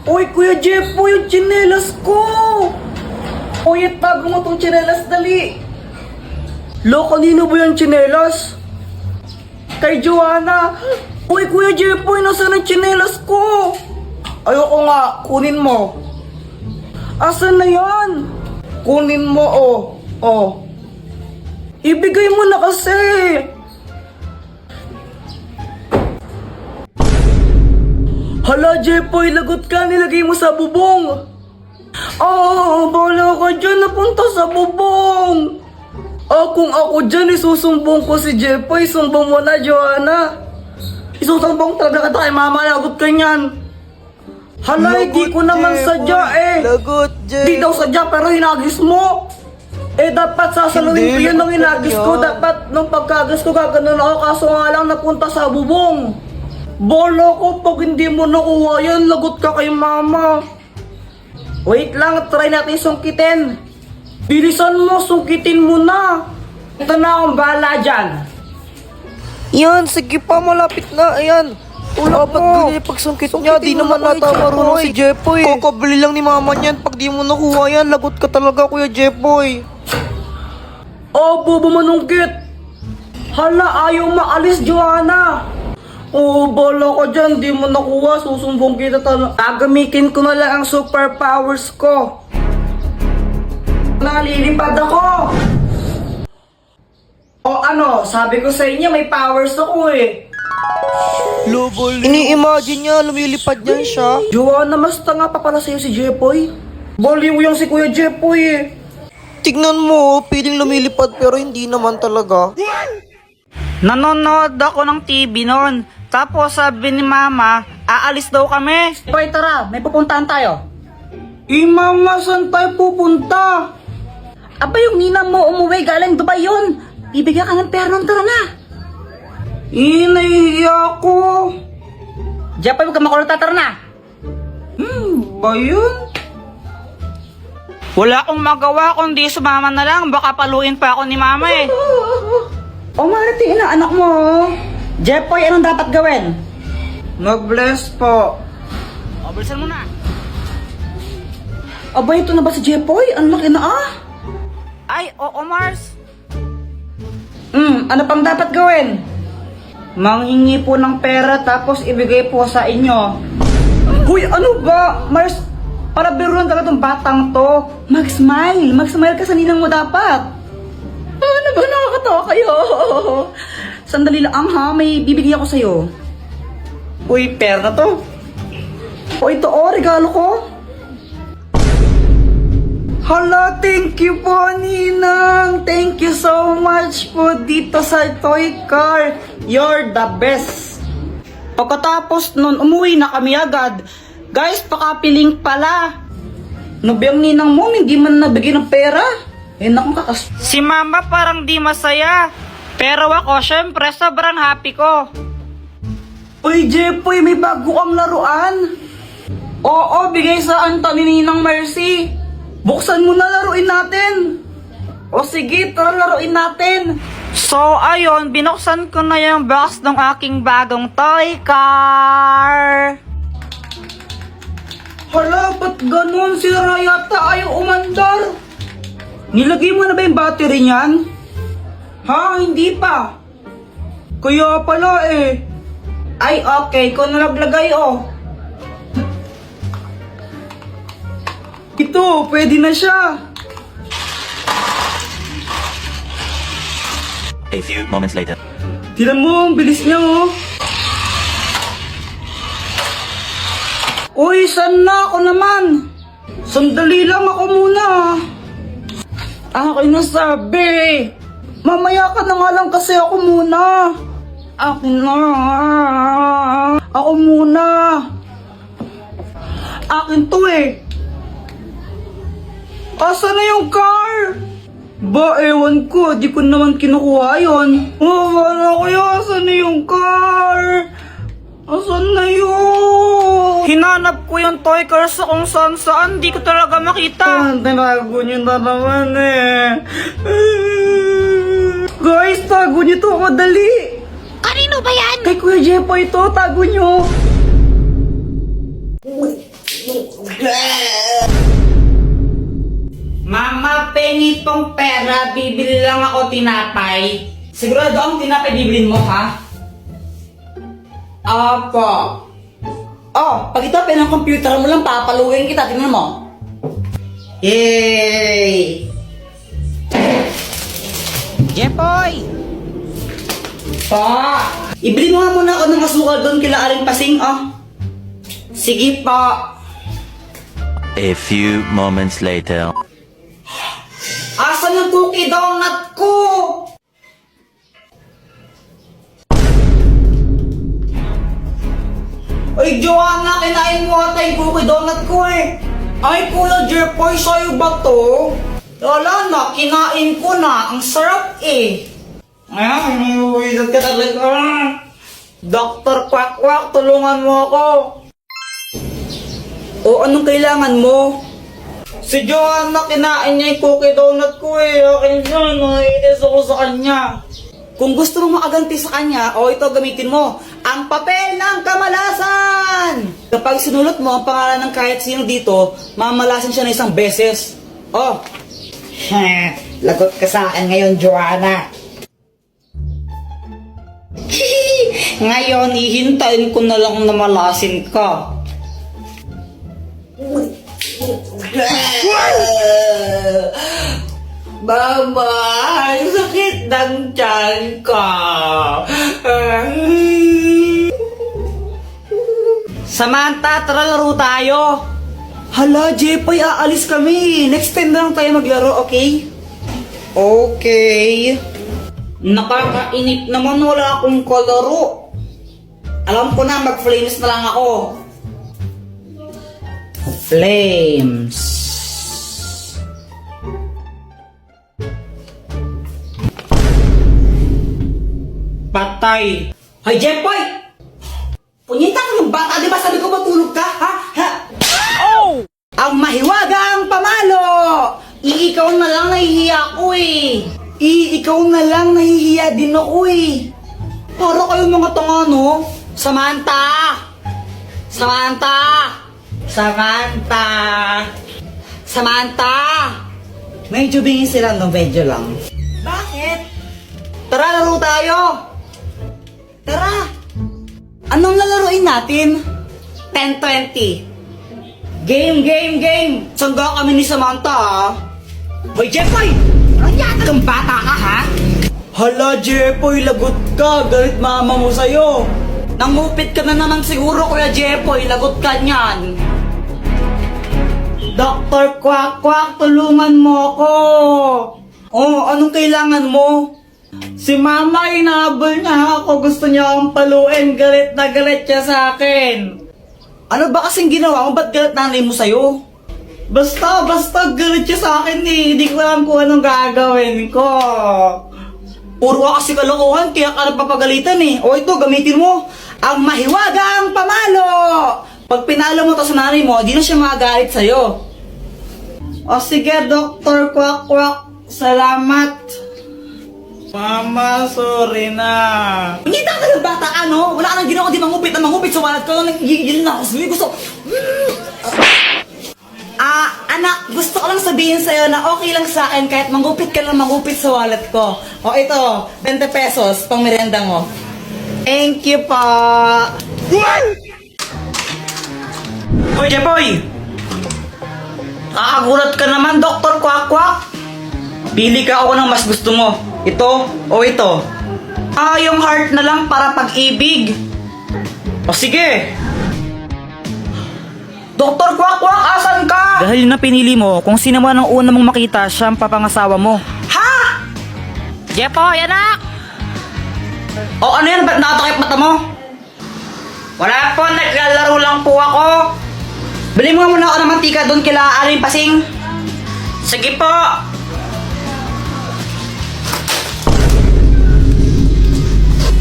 Uy, Kuya Jepoy, yung tsinelas ko! Uy, tago mo tong tsinelas, dali! Lo, kanino ba yung tsinelas? Kay Joanna! Uy, Kuya Jepoy, nasaan ang tsinelas ko? Ayoko nga, kunin mo. Asan na yan? Kunin mo, oh. Oh. Ibigay mo na kasi. Hala, Jepoy, lagot ka, nilagay mo sa bubong. Bala ka dyan, napunta sa bubong. Kung ako dyan, isusumbong ko si Jepoy, sumbong mo na, Joanna. Isusumbong talaga kita kay mama, lagot ka niyan. Hala, hindi ko naman sadya eh. Lagot, Jay. Di daw sadya, pero hinagis mo. Dapat sasaluhin ko yun nung hinagis ko. Dapat nung pagkagas ko, gaganon ako, kaso nga lang napunta sa bubong. Bolo ko, pag hindi mo nakuha yan, lagot ka kay mama. Wait lang, try natin sungkitin. Bilisan mo, sungkitin mo na. Ito na akong bahala dyan. Yan, sige pa, malapit na. Ayan. Wala ba't ganyan yung pagsungkit niya? Di naman nata marunong si Jepoy. Kakabili lang ni mama niyan. Pag di mo nakuha yan, lagot ka talaga, Kuya Jepoy. Bobo manungkit. Hala, ayaw maalis, Joanna. Bala ka dyan, di mo nakuha, susumbong kita talaga. Gagamitin ko na lang ang superpowers ko. Nalilipad ako. Sabi ko sa inyo, may powers ako eh. Ini-imagine niya, lumilipad niyan siya. Joanna, mas tanga pa pala sa'yo si Jepoy. Baliw yung si Kuya Jepoy eh. Tignan mo, piling lumilipad pero hindi naman talaga. Nanonood ako ng TV noon. Tapos sabi ni mama, aalis daw kami. Jepoy, tara, may pupuntahan tayo. Mama, saan tayo pupunta? Aba, yung ninang mo umuwi galing Dubai yun. Bibigyan ka ng pera ng tara na. Nahihiya ko. Jepoy, huwag ka makulot, tara na. Ba yun? Wala akong magawa kundi sumama na lang. Baka paluin pa ako ni mama eh. Marity, anak mo. Jepoy, anong dapat gawin? Mag-bless po. Bilisan mo na. Aba, ito na ba si Jepoy? Ang laki na ah. Ay, oo Mars. Ano pang dapat gawin? Manghingi po ng pera tapos ibigay po sa inyo. Uy, ano ba? Mars, para biruan talaga tong batang to. Mag-smile. Mag-smile ka sa ninang mo dapat. Ano ba? Nakakatawa kayo. Sandali lang ha. May bibigyan ako sa'yo. Uy, pera na to. O ito regalo ko. Hala, thank you po, Ninang. Thank you so much po dito sa toy car. You're the best. Pagkatapos nun, umuwi na kami agad. Guys, pakapiling pala. Nobiyang ninang mo, hindi man nabigyan ng pera. Naku, kakas... Si mama parang di masaya. Pero ako, syempre, sobrang happy ko. Uy, Jepoy, may bago kang laruan. Oo, bigay sa Anthony Ninang Mercy. Buksan mo na, laruin natin. O sige, tara laruin natin. So, ayun, binuksan ko na yung box ng aking bagong toy car. Hala, ba't ganun? Sira yata, ayaw umandar. Nilagay mo na ba yung battery niyan? Ha? Hindi pa. Kaya pala eh. Ay, okay. Ikaw na naglagay oh. Ito, pwede na siya. A few moments later. Tignan mo, ang bilis niya oh. Uy, saan na ako naman? Sandali lang ako muna. Ako'y nasabi. Mamaya ka na nga lang kasi ako muna. Ako muna. Akin to eh. Asa na yung car? Ba, ewan ko. Di ko naman kinukuha yun. Wala ko yun. Asa na yung car? Asan na yun? Hinanap ko yung toy car sa kung saan saan. Di ko talaga makita. Tinago niyo na naman eh. Guys, tago niyo to. Madali. Kanino ba yan? Kay Kuya Jepoy ito. Tago niyo. Mama, pengi tong pera, bibili lang ako tinapay. Sigurado ang tinapay bibilin mo, ha? Apa. Oh, pag ito ng computer mo lang, papaluin kita. Tingnan mo. Yay! Jepoy! Pa! Ibili mo nga muna ako ng asukal doon kila Aling Pasing, oh. Sige po. A few moments later. Asan yung cookie donut ko? Ay, Joanna, kinain mo ata yung cookie donut ko eh. Ay, Kuya Jepoy, sa'yo ba to? Wala na, kinain ko na. Ang sarap eh. Ay, mawiwidot ka talaga. Dr. Quack Quack, tulungan mo ako. O, anong kailangan mo? Si Joanna, kinain niya yung cookie donut ko eh. Akin yun, naiinis ako sa kanya. Kung gusto mo makaganti sa kanya, o ito gamitin mo, ang papel ng kamalasan! Kapag sinulot mo ang pangalan ng kahit sino dito, mamalasan siya na isang beses. Oh, Lagot ka sa akin ngayon, Joanna. Ngayon, hihintayin ko na lang na malasin ka. Mama, ang sakit ng tiyan ko. Samantha, tara laro tayo. Hala, Jepoy, aalis kami. Next time na lang tayo maglaro, okay? Okay. Nakakainip naman, wala akong kalaro. Alam ko na, mag-flames na lang ako. Flames. Patay. Hoy, Jepoy! Punyita ka ng bata, di ba sabi ko matulog ka, ha? Ha? Oh! Ang mahiwagang pamalo! Ikaw na lang, nahihiya ko eh. Ikaw na lang, nahihiya din ako eh. Para kayong mga tanga, no? Samantha! Samantha! Samantha! Samantha! Medyo bingin sila, no? Medyo lang. Bakit? Tara, laro tayo! Tara! Anong lalaroin natin? 10-20. Game! Sangga kami ni Samantha, ha? Hoy, Jepoy! Ang yata kang bata ka, ha? Hala, Jepoy, lagot ka. Galit mama mo sa'yo. Nangupit ka na naman siguro, Kuya Jepoy. Lagot ka niyan. Dr. Quack Quack, tulungan mo ako. Oh, anong kailangan mo? Si Mama, inahabol niya ako. Gusto niya akong paluin. Galit na galit siya sa akin. Ano ba kasing ginawa mo? Ba't galit nanay mo sa'yo? Basta galit siya sa akin eh. Hindi ko alam kung anong gagawin ko. Puro ka kasi kalokohan, kaya ka napapagalitan eh. O ito, gamitin mo ang mahiwagang pamalo! Pag pinalo mo to sa nanay mo, di na siya magagalit sa'yo. O sige, Dr. Quack Quack. Salamat. Mama, sorry na. Hindi ka ng bata ka, no? Wala ka nang ginawa, di mangupit na mangupit. So, walat ka lang, nagigil na ako sa'yo. Gusto... anak, gusto ko lang sabihin sa'yo na okay lang sa akin kahit mangupit ka lang mangupit sa wallet ko. O ito, 20 pesos, pang merienda mo. Thank you po. Hoy, Jepoy! Nakagulat ka naman, Dr. Quack Quack. Pili ka ako ng mas gusto mo. Ito o ito? Yung heart na lang para pag-ibig. O sige. Dr. Quack Quack, asan ka? Dahil na pinili mo, kung sino man ang una mong makita, siya ang papangasawa mo. Ha? Jepoy, anak! O ano yan? Ba't nakatakip mata mo? Wala po, naglalaro lang po ako. Bili mo nga muna ako ng mantika doon kila Aling Pasing. Sige po.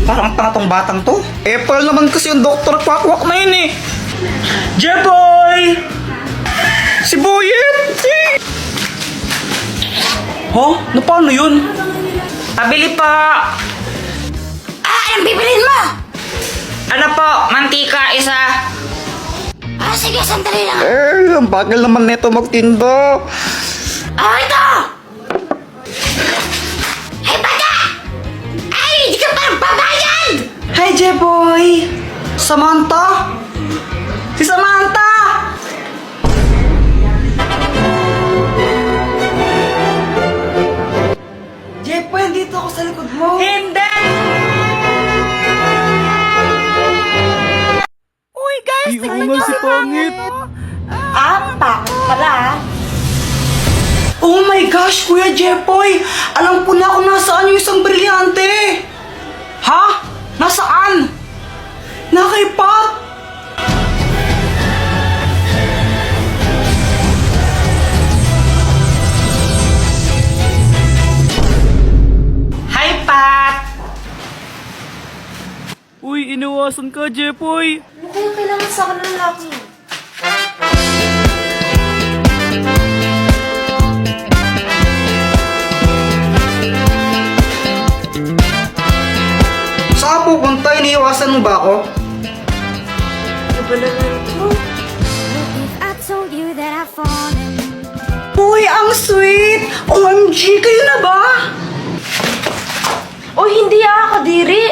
Parang tanga tong batang to. Apple naman kasi yung Dr. Quack Quack na yun eh. Jeboy! Si Boyet! Ha? Na paano yun? Pabili po. Anong bibilin mo? Ano po? Mantika isa. Ah, sige, sandali lang. Ang bagal naman neto magtinda. Ito! Hey, bata! Ay, hindi ka pa babayad! Hi, Jeboy! Samantha? Si Samantha! Jepoy, andito ako sa likod mo. Hindi! Uy, guys! Tingnan nyo si Pangit! Oh my gosh, Kuya Jepoy! Alam ko na kung nasaan yung isang brilyante! Ha? Nasaan? Nakay Pat! Hi, Pat! Uy, inawasan ka, Jepoy. Ano kaya kailangan sa akin ng lalaki? Saan pupunta? Iniiwasan mo ba ako? I told you that I've fallen. Uy, ang sweet! OMG, kayo na ba? O hindi Kadiri!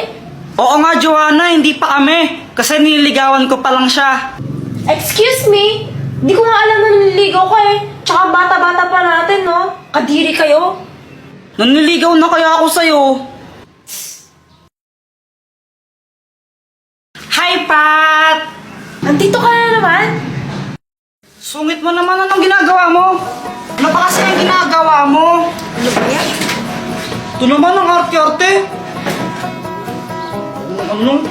Oo nga, Joanna, hindi pa kami. Kasi nililigawan ko pa lang siya. Excuse me? Di ko nga alam na nililigaw ka eh. Tsaka bata-bata pa natin, no? Kadiri kayo? Naniligaw na kaya ako sa'yo. Hi, Pat! Andito ka na naman? Sungit mo naman, anong ginagawa mo? Ano pa kasi ang ginagawa mo? Ano ba yan? Ito naman ang arte-arte. Ano?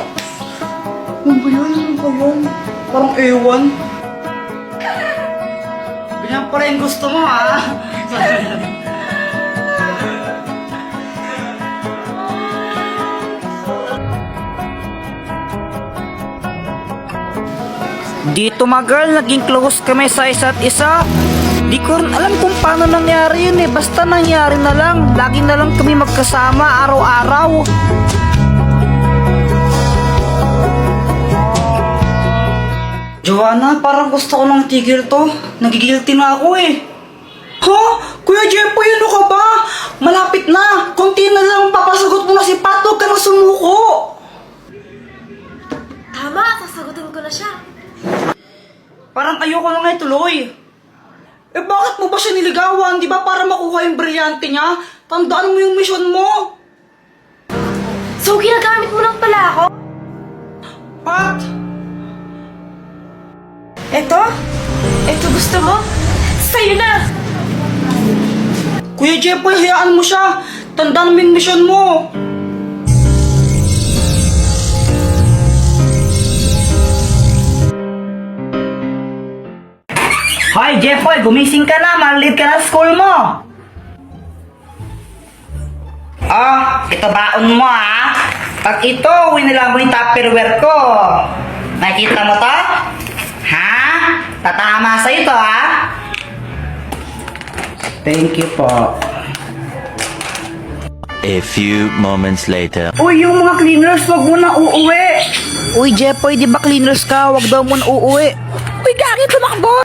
Ano ba yan? Ano ba yan? Parang ewan. Ganyan pala yung gusto mo, ha? Dito mga girl, naging close kami sa isa't isa. Di ko rin alam kung paano nangyari yun eh. Basta nangyari na lang. Lagi na lang kami magkasama araw-araw. Joanna, parang gusto ko nang tigil to. Nagigilty na ako eh. Ha? Kuya Jepoy, ano ka ba? Malapit na. Konti na lang papasagot mo na si Pat. Huwag ka nang sumuko. Tama, sasagutin ko na siya. Parang ayoko na nga ituloy. Eh bakit mo ba siya niligawan? Di ba para makuha yung brilyante niya? Tandaan mo yung mission mo. So, ginagamit mo lang pala ako? Pat! Eto? Eto gusto mo? Sa'yo na! Kuya Jepoy, hayaan mo siya. Tandaan mo yung mission mo. Hoy, Jepoy, gumising ka na. Malit ka na sa school mo. Ito baon mo, ha. Pag ito, winila mo yung Tupperware ko. Nakikita mo to? Ha? Tatama sa'yo to, ha? Thank you po. A few moments later. Uy, yung mga cleaners, wag mo na uuwi. Uy, Jepoy, di ba cleaners ka? Wag daw mo na uuwi. Uy, gagi, tumakbo.